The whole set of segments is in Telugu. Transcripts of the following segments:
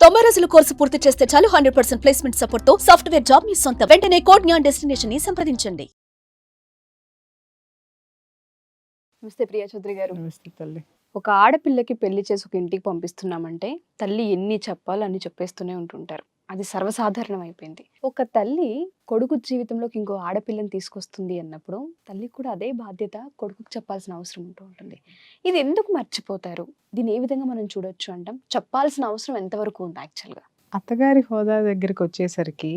90 రోజుల కోర్సు పూర్తి చేస్తే చాలు 100% ప్లేస్మెంట్ సపోర్ట్ తో సాఫ్ట్వేర్ జాబ్ మీ సొంతం. వెంటనే కోడ్ జ్ఞాన్ డెస్టినేషన్ ని సంప్రదించండి. నమస్తే ప్రియా చౌదరి గారు. నమస్తే తల్లి. ఒక ఆడపిల్లకి పెళ్లి చేసి ఒక ఇంటికి పంపిస్తున్నామంటే తల్లి ఎన్ని చెప్పాలో అన్ని చెప్పేస్తూనే ఉంటుంటారు. అది సర్వసాధారణం అయిపోయింది. ఒక తల్లి కొడుకు జీవితంలోకి ఇంకో ఆడపిల్లని తీసుకొస్తుంది అన్నప్పుడు తల్లి కూడా అదే బాధ్యత కొడుకుకి చెప్పాల్సిన అవసరం ఉంటుంది. ఇది ఎందుకు మర్చిపోతారు? దీన్ని ఏ విధంగా మనం చూడొచ్చు అంటాం? చెప్పాల్సిన అవసరం ఎంతవరకు ఉంది యాక్చువల్గా? అత్తగారి హోదా దగ్గరికి వచ్చేసరికి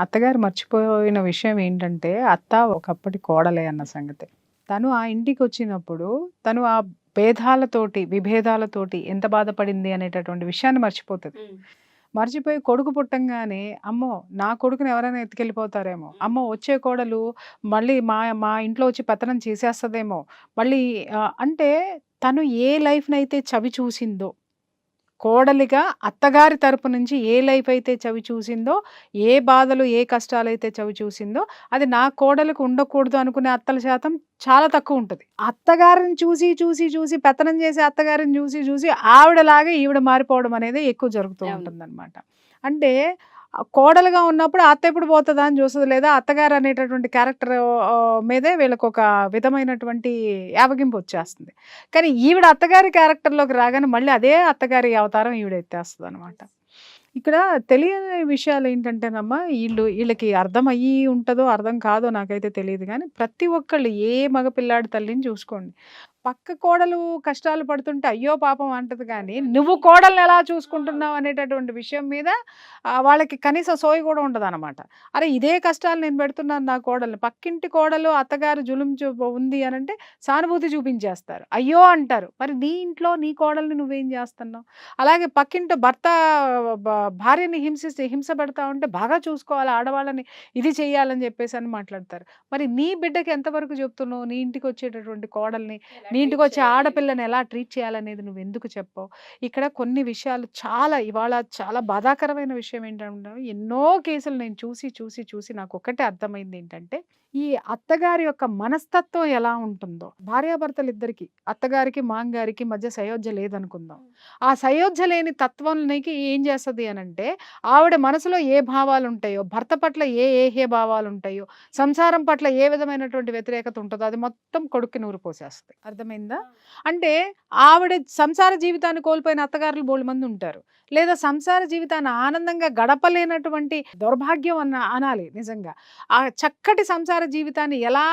అత్తగారు మర్చిపోయిన విషయం ఏంటంటే, అత్త ఒకప్పటి కోడలే అన్న సంగతి. తను ఆ ఇంటికి వచ్చినప్పుడు తను ఆ భేదాలతోటి విభేదాలతోటి ఎంత బాధపడింది అనేటటువంటి విషయాన్ని మర్చిపోతుంది. మర్చిపోయి కొడుకు పుట్టంగానే అమ్మో నా కొడుకుని ఎవరైనా ఎత్తుకెళ్ళిపోతారేమో, అమ్మో వచ్చే కోడలు మళ్ళీ మా మా ఇంట్లో వచ్చి పెత్తనం చేసేస్తుందేమో, మళ్ళీ అంటే తను ఏ లైఫ్నైతే చవి చూసిందో, కోడలిగా అత్తగారి తరపు నుంచి ఏ లైఫ్ అయితే చవి చూసిందో, ఏ బాధలు ఏ కష్టాలు అయితే చవి చూసిందో, అది నా కోడలకు ఉండకూడదు అనుకునే అత్తల శాతం చాలా తక్కువ ఉంటుంది. అత్తగారిని చూసి చూసి చూసి పెత్తనం చేసే అత్తగారిని చూసి చూసి ఆవిడలాగే ఈవిడ మారిపోవడం అనేది ఎక్కువ జరుగుతూ ఉంటుంది అనమాట. అంటే కోడలుగా ఉన్నప్పుడు అత్త ఎప్పుడు పోతుందా అని చూస్తుంది, లేదా అత్తగారు అనేటటువంటి క్యారెక్టర్ మీదే వీళ్ళకి ఒక విధమైనటువంటి యావగింపు వచ్చేస్తుంది. కానీ ఈవిడ అత్తగారి క్యారెక్టర్లోకి రాగానే మళ్ళీ అదే అత్తగారి అవతారం ఈవిడ ఎత్తేస్తుంది అనమాట. ఇక్కడ తెలియని విషయాలు ఏంటంటేనమ్మా, వీళ్ళకి అర్థం అయ్యి ఉంటుందో అర్థం కాదో నాకైతే తెలియదు, కానీ ప్రతి ఒక్కళ్ళు ఏ మగపిల్లాడి తల్లిని చూసుకోండి, పక్క కోడలు కష్టాలు పడుతుంటే అయ్యో పాపం అంటది, కానీ నువ్వు కోడల్ని ఎలా చూసుకుంటున్నావు అనేటటువంటి విషయం మీద వాళ్ళకి కనీస సోయి కూడా ఉండదు అనమాట. అరే ఇదే కష్టాలు నేను పెడుతున్నాను నా కోడల్ని, పక్కింటి కోడలు అత్తగారు జులుం ఉంది అని అంటే సానుభూతి చూపించేస్తారు, అయ్యో అంటారు. మరి నీ ఇంట్లో నీ కోడల్ని నువ్వేం చేస్తున్నావు? అలాగే పక్కింటి భర్త భార్యని హింస పెడతా ఉంటే బాగా చూసుకోవాలి, ఆడవాళ్ళని ఇది చెయ్యాలని చెప్పేసి అని మాట్లాడతారు. మరి నీ బిడ్డకి ఎంతవరకు చెప్తున్నావు? నీ ఇంటికి వచ్చేటటువంటి కోడల్ని, నీ ఇంటికి వచ్చే ఆడపిల్లని ఎలా ట్రీట్ చేయాలనేది నువ్వు ఎందుకు చెప్పావు? ఇక్కడ కొన్ని విషయాలు ఇవాళ చాలా బాధాకరమైన విషయం ఏంటంటే, ఎన్నో కేసులు నేను చూసి చూసి చూసి నాకు ఒకటే అర్థమైంది ఏంటంటే, ఈ అత్తగారి యొక్క మనస్తత్వం ఎలా ఉంటుందో. భార్యాభర్తలు ఇద్దరికి, అత్తగారికి మాంగారికి మధ్య సయోధ్య లేదనుకుందాం. ఆ సయోధ్య లేని తత్వానికి ఏం చేస్తుంది అని అంటే, ఆవిడ మనసులో ఏ భావాలు ఉంటాయో, భర్త పట్ల ఏ భావాలు ఉంటాయో, సంసారం పట్ల ఏ విధమైనటువంటి వ్యతిరేకత ఉంటుందో అది మొత్తం కొడుక్కి నూరు పోసేస్తుంది. అర్థమైందా? అంటే ఆవిడ సంసార జీవితాన్ని కోల్పోయిన అత్తగారులు బోల్డ్ మంది ఉంటారు, లేదా సంసార జీవితాన్ని ఆనందంగా గడపలేనటువంటి దౌర్భాగ్యం అనాలి నిజంగా. ఆ చక్కటి సంసార జీవితాన్ని ఎలా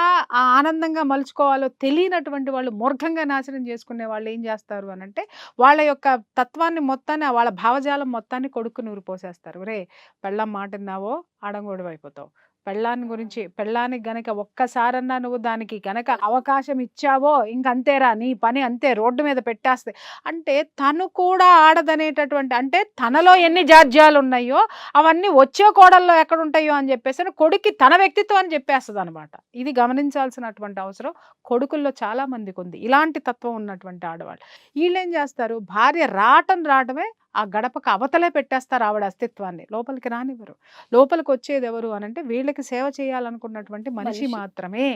ఆనందంగా మలుచుకోవాలో తెలియనటువంటి వాళ్ళు, మూర్ఖంగా నాశనం చేసుకునే వాళ్ళు ఏం చేస్తారు అని అంటే, వాళ్ళ యొక్క తత్వాన్ని మొత్తాన్ని, వాళ్ళ భావజాలం మొత్తాన్ని కొడుకు నూరు పోసేస్తారు. రే పెళ్ళం మాట విన్నావో ఆడంగోడు అయిపోతావు, పెళ్ళానికి గనక ఒక్కసారన్నా నువ్వు దానికి గనక అవకాశం ఇచ్చావో ఇంకంతేరా, నీ పని అంతే, రోడ్డు మీద పెట్టేస్తే. అంటే తను కూడా ఆడదనేటటువంటి, అంటే తనలో ఎన్ని జాడ్యాలు ఉన్నాయో అవన్నీ వచ్చే కోడల్లో ఎక్కడుంటాయో అని చెప్పేసి కొడుక్కి తన వ్యక్తిత్వాన్ని చెప్పేస్తుంది అనమాట. ఇది గమనించాల్సినటువంటి అవసరం కొడుకుల్లో చాలా మందికి ఉంది, ఇలాంటి తత్వం ఉన్నటువంటి ఆడవాళ్ళు. వీళ్ళేం చేస్తారు, భార్య రావటమే ఆ గడపకు అవతలే పెట్టేస్తారు ఆవిడ అస్తిత్వాన్ని, లోపలికి రానివ్వరు. లోపలికి వచ్చేది ఎవరు అని అంటే, వీళ్ళకి సేవ చేయాలనుకున్నటువంటి మనిషి మాత్రమే.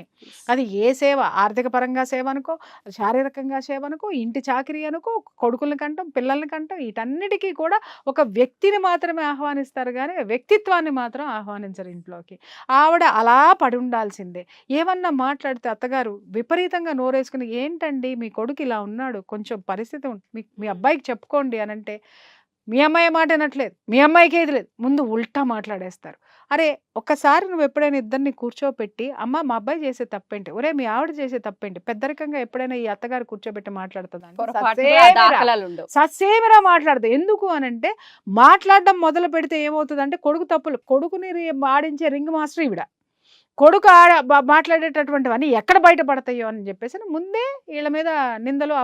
అది ఏ సేవ, ఆర్థిక పరంగా సేవ అనుకో, శారీరకంగా సేవ అనుకో, ఇంటి చాకరీ అనుకో, కొడుకులని కంటాం, పిల్లల్ని కంటాం, వీటన్నిటికీ కూడా ఒక వ్యక్తిని మాత్రమే ఆహ్వానిస్తారు, కానీ వ్యక్తిత్వాన్ని మాత్రం ఆహ్వానించరు ఇంట్లోకి. ఆవిడ అలా పడి ఉండాల్సిందే. ఏమన్నా మాట్లాడితే అత్తగారు విపరీతంగా నోరేసుకుని, ఏంటండి మీ కొడుకు ఇలా ఉన్నాడు, కొంచెం పరిస్థితి మీ అబ్బాయికి చెప్పుకోండి అని అంటే, మీ అమ్మాయి మాట వినట్లేదు, మీ అమ్మాయికి ఏది లేదు, ముందు ఉల్టా మాట్లాడేస్తారు. అరే ఒక్కసారి నువ్వు ఎప్పుడైనా ఇద్దరిని కూర్చోబెట్టి, అమ్మ మా అబ్బాయి చేసే తప్పేంటి, ఒరే మీ ఆవిడ చేసే తప్పేంటి, పెద్దరికంగా ఎప్పుడైనా ఈ అత్తగారు కూర్చోబెట్టి మాట్లాడుతుందా? ససేమిరా మాట్లాడదు. ఎందుకు అనంటే, మాట్లాడడం మొదలు పెడితే ఏమవుతుంది అంటే, కొడుకు తప్పులు, కొడుకుని ఆడించే రింగ్ మాస్టర్ ఈవిడ. కొడుకు మాట్లాడేటటువంటివన్నీ ఎక్కడ బయటపడతాయో అని చెప్పేసి ముందే వీళ్ళ మీద నిందలు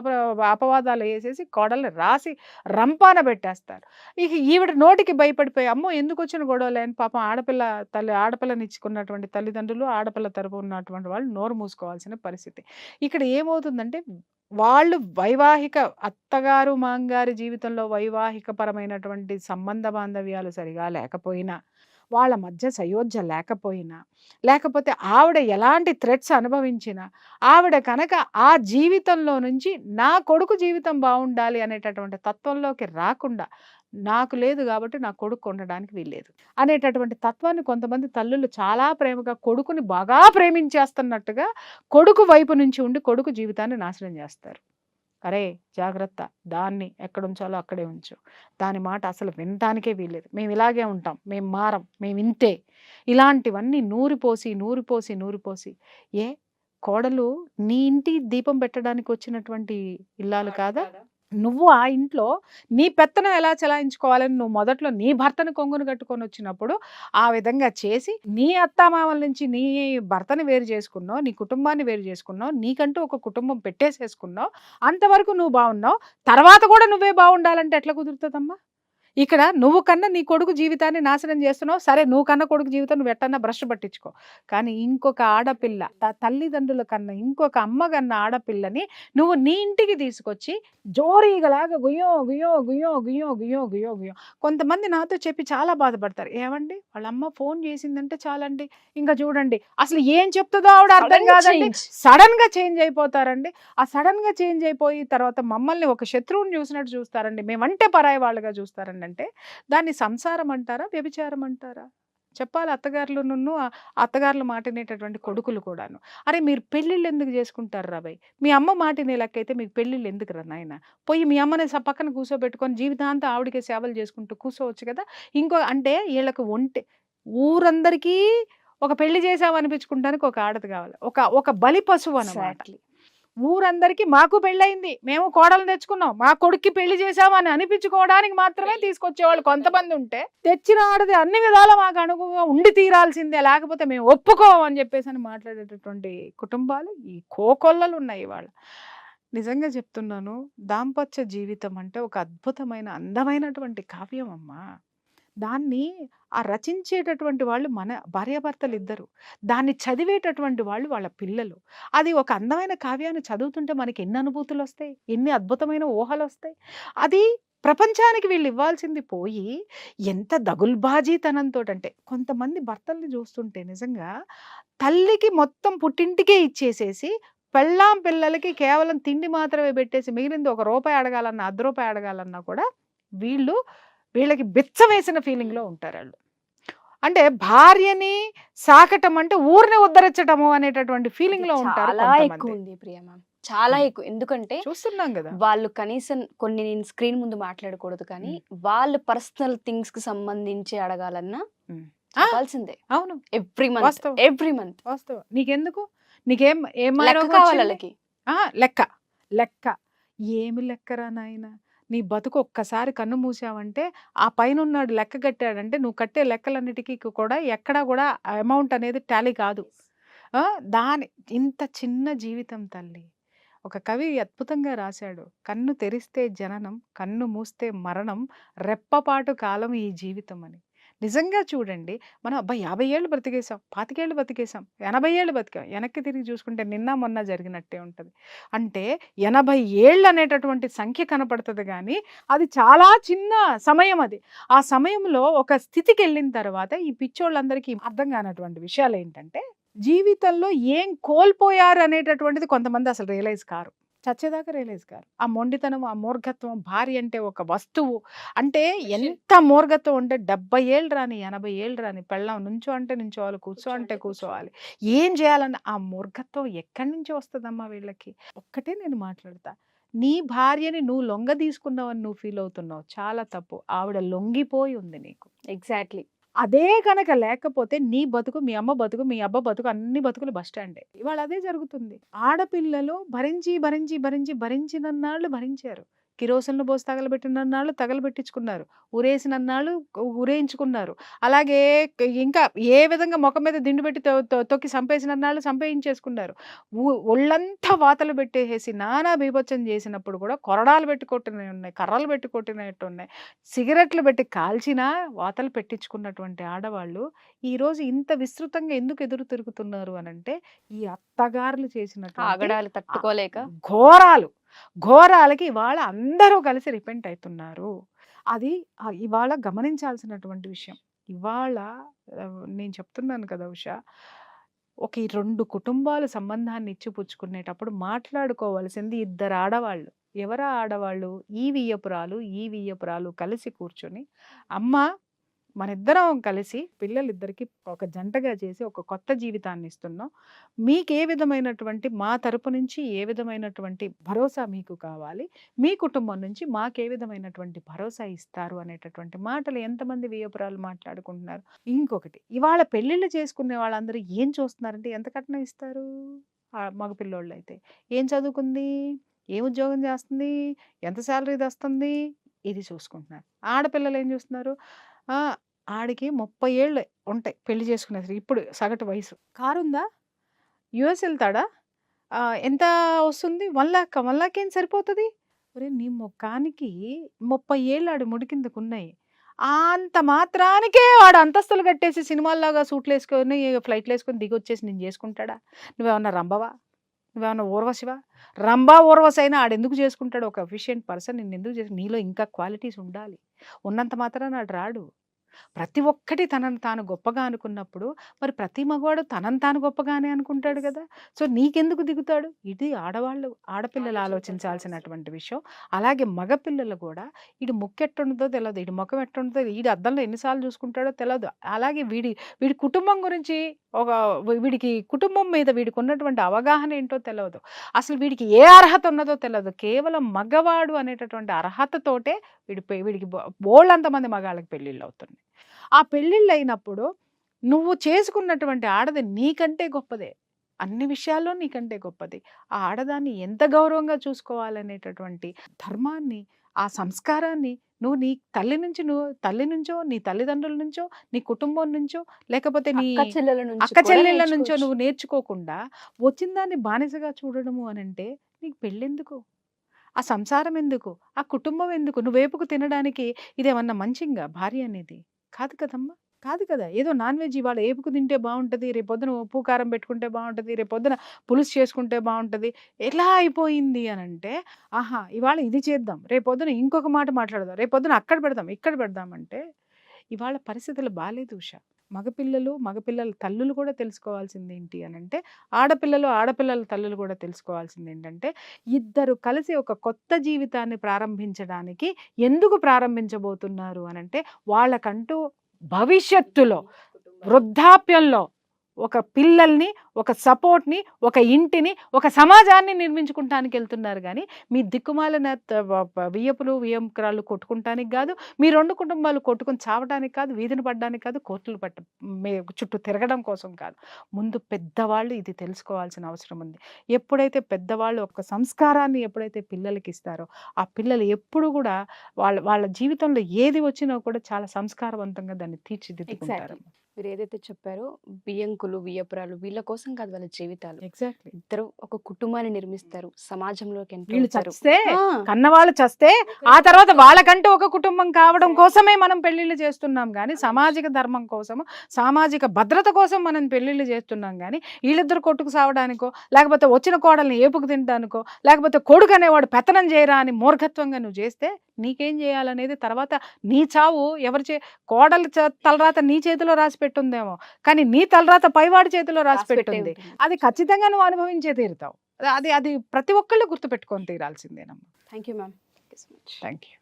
అపవాదాలు వేసేసి కోడల్ని రాసి రంపాన పెట్టేస్తారు. ఇక ఈవిడ నోటికి భయపడిపోయి, అమ్మో ఎందుకు వచ్చిన గొడవలే అని పాపం ఆడపిల్లనిచ్చుకున్నటువంటి తల్లిదండ్రులు, ఆడపిల్ల తరపు ఉన్నటువంటి వాళ్ళు నోరు మూసుకోవాల్సిన పరిస్థితి. ఇక్కడ ఏమవుతుందంటే, వాళ్ళు వైవాహిక అత్తగారు మాంగారి జీవితంలో వైవాహిక పరమైనటువంటి సంబంధ బాంధవ్యాలు సరిగా లేకపోయినా, వాళ్ళ మధ్య సయోధ్య లేకపోయినా, లేకపోతే ఆవిడ ఎలాంటి థ్రెట్స్ అనుభవించినా, ఆవిడ కనుక ఆ జీవితంలో నుంచి నా కొడుకు జీవితం బాగుండాలి అనేటటువంటి తత్వంలోకి రాకుండా, నాకు లేదు కాబట్టి నా కొడుకు ఉండడానికి వీల్లేదు అనేటటువంటి తత్వాన్ని కొంతమంది తల్లులు చాలా ప్రేమగా కొడుకుని బాగా ప్రేమించేస్తున్నట్టుగా కొడుకు వైపు నుంచి ఉండి కొడుకు జీవితాన్ని నాశనం చేస్తారు. అరే జాగ్రత్త, దాన్ని ఎక్కడ ఉంచాలో అక్కడే ఉంచు, దాని మాట అసలు వినటానికే వీల్లేదు, మేము ఇలాగే ఉంటాం, మేము మారం, మేము ఇంతే, ఇలాంటివన్నీ నూరిపోసి నూరిపోసి నూరిపోసి. ఏ కోడలు నీ ఇంటి దీపం పెట్టడానికి వచ్చినటువంటి ఇల్లాలు కాదా? నువ్వు ఆ ఇంట్లో నీ పెత్తనం ఎలా చెలాయించుకోవాలని నువ్వు మొదట్లో నీ భర్తను కొంగును కట్టుకొని వచ్చినప్పుడు ఆ విధంగా చేసి నీ అత్తామామల నుంచి నీ భర్తని వేరు చేసుకున్నావు, నీ కుటుంబాన్ని వేరు చేసుకున్నావు, నీకంటూ ఒక కుటుంబం పెట్టేసేసుకున్నావు, అంతవరకు నువ్వు బాగున్నావు. తర్వాత కూడా నువ్వే బాగుండాలంటే ఎట్లా కుదురుతుందమ్మా? ఇక్కడ నువ్వు కన్నా నీ కొడుకు జీవితాన్ని నాశనం చేస్తున్నావు. సరే, నువ్వు కన్నా కొడుకు జీవితం నువ్వు ఎట్టన్నా బ్రష్ పట్టించుకో, కానీ ఇంకొక ఆడపిల్ల తల్లిదండ్రుల కన్నా ఇంకొక అమ్మ కన్నా ఆడపిల్లని నువ్వు నీ ఇంటికి తీసుకొచ్చి జోరీగలాగా గుయ్యో గుయ్యో గుయ్యో గుయ్యో గుయ్యో గుయ్యో గుయ్యో. కొంతమంది నాతో చెప్పి చాలా బాధపడతారు, ఏమండి వాళ్ళ అమ్మ ఫోన్ చేసిందంటే చాలండి, ఇంకా చూడండి అసలు ఏం చెప్తుందో ఆవిడ అర్థం కాదండి, సడన్ గా చేంజ్ అయిపోతారండి. ఆ సడన్ గా చేంజ్ అయిపోయి తర్వాత మమ్మల్ని ఒక శత్రువుని చూసినట్టు చూస్తారండి, మేమంటే పరాయి వాళ్ళుగా చూస్తారండి. అంటే దాన్ని సంసారం అంటారా, వ్యభిచారం అంటారా? చెప్పాలి అత్తగారులు, అత్తగారులు మాటినేటటువంటి కొడుకులు కూడాను. అరే మీరు పెళ్ళిళ్ళు ఎందుకు చేసుకుంటారు రాబాయ్? మీ అమ్మ మాటినే లెక్కైతే మీకు పెళ్ళిళ్ళు ఎందుకు రా నాయన? పోయి మీ అమ్మని పక్కన కూర్చోబెట్టుకొని జీవితాంతం ఆవిడకే సేవలు చేసుకుంటూ కూర్చోవచ్చు కదా. ఇంకో అంటే వీళ్ళకి ఊరందరికీ ఒక పెళ్లి చేసావు అనిపించుకుంటానికి ఒక ఆడది కావాలి, ఒక బలి పశువు అన్నమాట. ఊరందరికీ మాకు పెళ్ళయింది, మేము కోడలు తెచ్చుకున్నాం, మా కొడుక్కి పెళ్లి చేసామని అనిపించుకోవడానికి మాత్రమే తీసుకొచ్చేవాళ్ళు కొంతమంది ఉంటే, తెచ్చిన ఆడది అన్ని విధాలా మాకు అనుగుగా ఉండి తీరాల్సిందే, లేకపోతే మేము ఒప్పుకోమని చెప్పేసి అని మాట్లాడేటటువంటి కుటుంబాలు ఈ కోకొల్లలు ఉన్నాయి ఇవాళ. నిజంగా చెప్తున్నాను, దాంపత్య జీవితం అంటే ఒక అద్భుతమైన అందమైనటువంటి కావ్యం అమ్మా. దాన్ని ఆ రచించేటటువంటి వాళ్ళు మన భార్యాభర్తలు ఇద్దరు, దాన్ని చదివేటటువంటి వాళ్ళు వాళ్ళ పిల్లలు. అది ఒక అందమైన కావ్యాన్ని చదువుతుంటే మనకి ఎన్ని అనుభూతులు వస్తాయి, ఎన్ని అద్భుతమైన ఊహలు వస్తాయి. అది ప్రపంచానికి వీళ్ళు ఇవ్వాల్సింది పోయి ఎంత దగుల్బాజీతనంతో. అంటే కొంతమంది భర్తల్ని చూస్తుంటే నిజంగా తల్లికి మొత్తం పుట్టింటికే ఇచ్చేసేసి పెళ్ళాం పిల్లలకి కేవలం తిండి మాత్రమే పెట్టేసి మిగిలింది ₹1 అడగాలన్నా ₹1/2 అడగాలన్నా కూడా వీళ్ళకి బిచ్చవేసిన ఫీలింగ్ లో ఉంటారు వాళ్ళు. అంటే భార్యని సాకటం అంటే ఊరిని ఉద్ధరించటము అనేటటువంటి ఫీలింగ్ లో ఉంటారు. చాలా ఎక్కువ ఉంది ప్రియా మ్యామ్, చాలా ఎక్కువ. ఎందుకంటే చూస్తున్నాం కదా, వాళ్ళు కనీసం కొన్ని నేను స్క్రీన్ ముందు మాట్లాడకూడదు, కానీ వాళ్ళ పర్సనల్ థింగ్స్ కి సంబంధించి అడగాలన్నా కావాల్సిందే. అవును, ఎవ్రీ మంత్ వాస్తవం. నీకెందుకు, నీకేం కావాలి వాళ్ళకి? లెక్క ఏమి లెక్కరా నాయన? నీ బతుకు ఒక్కసారి కన్ను మూసావంటే ఆ పైన ఉన్నాడు లెక్క కట్టాడంటే నువ్వు కట్టే లెక్కలన్నిటికీ కూడా ఎక్కడా కూడా అమౌంట్ అనేది టాలీ కాదు. ఇంత చిన్న జీవితం తల్లి. ఒక కవి అద్భుతంగా రాశాడు, కన్ను తెరిస్తే జననం, కన్ను మూస్తే మరణం, రెప్పపాటు కాలం ఈ జీవితం అని. నిజంగా చూడండి, మనం 50 ఏళ్ళు బ్రతికేసాం, 25 ఏళ్ళు బతికేసాం, 80 ఏళ్ళు బతికాం, వెనక్కి తిరిగి చూసుకుంటే నిన్న మొన్న జరిగినట్టే ఉంటుంది. అంటే 80 ఏళ్ళు అనేటటువంటి సంఖ్య కనపడుతుంది, కానీ అది చాలా చిన్న సమయం. అది ఆ సమయంలో ఒక స్థితికి వెళ్ళిన తర్వాత ఈ పిచ్చోళ్ళందరికీ అర్థం కానటువంటి విషయాలు ఏంటంటే, జీవితంలో ఏం కోల్పోయారు అనేటటువంటిది కొంతమంది అసలు రియలైజ్ కారు, చచ్చేదాకా రియలైజ్ కారు. ఆ మొండితనం, ఆ మూర్ఘత్వం, భార్య అంటే ఒక వస్తువు అంటే ఎంత మూర్ఘత్వం ఉంటే 70 ఏళ్ళు రాని 80 ఏళ్ళు రాని పెళ్ళాం నుంచో అంటే నుంచోవాలి, కూర్చో అంటే కూర్చోవాలి, ఏం చేయాలన్న ఆ మూర్ఘత్వం ఎక్కడి నుంచి వస్తుందమ్మా వీళ్ళకి? ఒక్కటే నేను మాట్లాడతా, నీ భార్యని నువ్వు లొంగ తీసుకున్నావని నువ్వు ఫీల్ అవుతున్నావు, చాలా తప్పు. ఆవిడ లొంగిపోయి ఉంది నీకు. ఎగ్జాక్ట్లీ. అదే కనుక లేకపోతే నీ బతుకు, మీ అమ్మ బతుకు, మీ అబ్బ బతుకు, అన్ని బతుకులు బస్ స్టాండే. ఇవాళ అదే జరుగుతుంది. ఆడపిల్లలు భరించినన్నాళ్ళు భరించారు, కిరోసిన్లు పోసి తగలబెట్టినన్నాళ్ళు తగలబెట్టించుకున్నారు, ఉరేసినన్నాళ్ళు ఉరేయించుకున్నారు, అలాగే ఇంకా ఏ విధంగా ముఖం మీద దిండు పెట్టి తొక్కి చంపేసినన్నాళ్ళు చంపేయించేసుకున్నారు. ఒళ్ళంతా వాతలు పెట్టేసి నానా బీభత్సం చేసినప్పుడు కూడా కొరడాలు పెట్టి కొట్టినవి ఉన్నాయి, కర్రలు పెట్టి కొట్టినట్టు ఉన్నాయి, సిగరెట్లు పెట్టి కాల్చినా వాతలు పెట్టించుకున్నటువంటి ఆడవాళ్ళు ఈరోజు ఇంత విస్తృతంగా ఎందుకు ఎదురు తిరుగుతున్నారు అనంటే ఈ అత్తగారులు చేసినట్టు ఆగడాలు తట్టుకోలేక ఘోరాలకి ఇవాళ అందరూ కలిసి రిపెంట్ అవుతున్నారు. అది ఇవాళ గమనించాల్సినటువంటి విషయం. ఇవాళ నేను చెప్తున్నాను కదా ఉషా, ఒక 2 కుటుంబాలు సంబంధాన్ని ఇచ్చిపుచ్చుకునేటప్పుడు మాట్లాడుకోవాల్సింది 2 ఆడవాళ్ళు. ఎవరా ఆడవాళ్ళు? ఈ వియ్యపురాలు కలిసి కూర్చొని, అమ్మ మనిద్దరం కలిసి పిల్లలిద్దరికి ఒక జంటగా చేసి ఒక కొత్త జీవితాన్ని ఇస్తున్నాం. మీకే విధమైనటువంటి మా తరపు నుంచి ఏ విధమైనటువంటి భరోసా మీకు కావాలి, మీ కుటుంబం నుంచి మాకే విధమైనటువంటి భరోసా ఇస్తారు అనేటటువంటి మాటలు ఎంతమంది వియ్యపురాలు మాట్లాడుకుంటున్నారు. ఇంకొకటి, ఇవాళ పెళ్ళిళ్ళు చేసుకునే వాళ్ళందరూ ఏం చూస్తున్నారంటే ఎంత కట్నం ఇస్తారు? మగపిల్లోళ్ళు అయితే ఏం చదువుకుంది, ఏం ఉద్యోగం చేస్తుంది, ఎంత శాలరీ వస్తుంది, ఇది చూసుకుంటున్నారు. ఆడపిల్లలు ఏం చూస్తున్నారు? ఆడికి 30 ఏళ్ళు ఉంటాయి పెళ్లి చేసుకునేసరికి. ఇప్పుడు సగటు వయసు. కారు ఉందా? యుఎస్ వెళ్తాడా? ఎంత వస్తుంది? 1 lakh ఏం సరిపోతుంది? ఒరే నీ ముఖానికి 30 ఏళ్ళు ఆడి ముడి కిందకు ఉన్నాయి. అంత మాత్రానికే వాడు అంతస్తులు కట్టేసి సినిమాల్లాగా సూట్లు వేసుకొని ఫ్లైట్లు వేసుకొని దిగి వచ్చేసి నేను చేసుకుంటాడా? నువ్వేమన్నా రంభవా? నువ్వేమన్నా ఊర్వశివా? రంభా ఊర్వశి అయినా ఆడెందుకు చేసుకుంటాడు? ఒక ఎఫిషియెంట్ పర్సన్ నిన్ను ఎందుకు చేసు? నీలో ఇంకా క్వాలిటీస్ ఉండాలి. ఉన్నంత మాత్రాన ఆడు రాడు. ప్రతి ఒక్కటి తనను తాను గొప్పగా అనుకున్నప్పుడు మరి ప్రతి మగవాడు తనను తాను గొప్పగానే అనుకుంటాడు కదా. సో నీకెందుకు దిగుతాడు? ఇది ఆడపిల్లలు ఆలోచించాల్సినటువంటి విషయం. అలాగే మగపిల్లలు కూడా వీడి ముక్కెట్టుండదో తెలియదు, వీడి ముఖం ఎట్టుండదో, వీడి అద్దంలో ఎన్నిసార్లు చూసుకుంటాడో తెలియదు. అలాగే వీడి కుటుంబం గురించి వీడికి కుటుంబం మీద వీడికి ఉన్నటువంటి అవగాహన ఏంటో తెలియదు. అసలు వీడికి ఏ అర్హత ఉన్నదో తెలియదు. కేవలం మగవాడు అనేటటువంటి అర్హతతోటే వీడికి బోళ్ళంతమంది మగాళ్ళకి పెళ్ళిళ్ళు అవుతున్నాయి. ఆ పెళ్ళిళ్ళు అయినప్పుడు నువ్వు చేసుకున్నటువంటి ఆడది నీకంటే గొప్పదే, అన్ని విషయాల్లో నీకంటే గొప్పది. ఆ ఆడదాన్ని ఎంత గౌరవంగా చూసుకోవాలనేటటువంటి ధర్మాన్ని, ఆ సంస్కారాన్ని నువ్వు నీ తల్లి నుంచో, నీ తల్లిదండ్రుల నుంచో, నీ కుటుంబం నుంచో, లేకపోతే నీ అక్క చెల్లెళ్ళ నుంచో నువ్వు నేర్చుకోకుండా వచ్చిన దాన్ని బానిసగా చూడడము అనంటే నీకు పెళ్ళెందుకు? ఆ సంసారం ఎందుకు? ఆ కుటుంబం ఎందుకు? నువ్వు వేపుకు తినడానికి ఇదేమన్నా మంచిగా భార్య అనేది? కాదు కదమ్మా, కాదు కదా. ఏదో నాన్ వెజ్ ఇవాళ ఏపుకు తింటే బాగుంటుంది, రేపొద్దున ఉప్పు కారం పెట్టుకుంటే బాగుంటుంది, రేపొద్దున పులుసు చేసుకుంటే బాగుంటుంది. ఎలా అయిపోయింది అని అంటే, ఆహా ఇవాళ ఇది చేద్దాం, రేపొద్దున ఇంకొక మాట మాట్లాడదాం, రేపొద్దున అక్కడ పెడదాం, ఇక్కడ పెడదామంటే ఇవాళ పరిస్థితులు బాగాలేదు ఉషా. మగపిల్లల తల్లులు కూడా తెలుసుకోవాల్సింది ఏంటి అని అంటే, ఆడపిల్లల తల్లులు కూడా తెలుసుకోవాల్సింది ఏంటంటే, ఇద్దరు కలిసి ఒక కొత్త జీవితాన్ని ప్రారంభించడానికి ఎందుకు ప్రారంభించబోతున్నారు అని అంటే, వాళ్ళకంటూ భవిష్యత్తులో వృద్ధాప్యంలో ఒక పిల్లల్ని, ఒక సపోర్ట్ని, ఒక ఇంటిని, ఒక సమాజాన్ని నిర్మించుకుంటానికి వెళ్తున్నారు. కానీ మీ దిక్కుమాలిన వియ్యంకురాళ్ళు కొట్టుకుంటానికి కాదు, మీ 2 కుటుంబాలు కొట్టుకుని చావడానికి కాదు, వీధిని పడడానికి కాదు, కోర్టులు చుట్టూ తిరగడం కోసం కాదు. ముందు పెద్దవాళ్ళు ఇది తెలుసుకోవాల్సిన అవసరం ఉంది. ఎప్పుడైతే పెద్దవాళ్ళు ఒక సంస్కారాన్ని ఎప్పుడైతే పిల్లలకి ఇస్తారో, ఆ పిల్లలు ఎప్పుడు కూడా వాళ్ళ జీవితంలో ఏది వచ్చినా కూడా చాలా సంస్కారవంతంగా దాన్ని తీర్చిదిద్దుకుంటారు. మీరు ఏదైతే చెప్పారో బియ్యంకులు, వియ్యపురాలు వీళ్ళ కోసం కాదు వాళ్ళ జీవితాలు. ఎగ్జాక్ట్లీ. ఇద్దరు ఒక కుటుంబాన్ని నిర్మిస్తారు, సమాజంలోకి వీళ్ళు చస్తే, కన్నవాళ్ళు చస్తే ఆ తర్వాత వాళ్ళకంటూ ఒక కుటుంబం కావడం కోసమే మనం పెళ్లిళ్ళు చేస్తున్నాం కానీ, సామాజిక ధర్మం కోసము, సామాజిక భద్రత కోసం మనం పెళ్లిళ్ళు చేస్తున్నాం కానీ, వీళ్ళిద్దరు కొట్టుకు సావడానికో, లేకపోతే వచ్చిన కోడల్ని ఏపుకు తినడానికో, లేకపోతే కొడుకు అనేవాడు పెత్తనం చేయరా అని మూర్ఖత్వంగా నువ్వు చేస్తే నీకేం చేయాలనేది తర్వాత నీ చావు కోడలు తలరాత నీ చేతిలో రాసి పెట్టుందేమో, కానీ నీ తలరాత పైవాడి చేతిలో రాసి పెట్టుంది. అది ఖచ్చితంగా నువ్వు అనుభవించే తీరుతావు. అది ప్రతి ఒక్కళ్ళు గుర్తుపెట్టుకొని తీరాల్సిందేనమ్మా. Thank you ma'am. Thank you.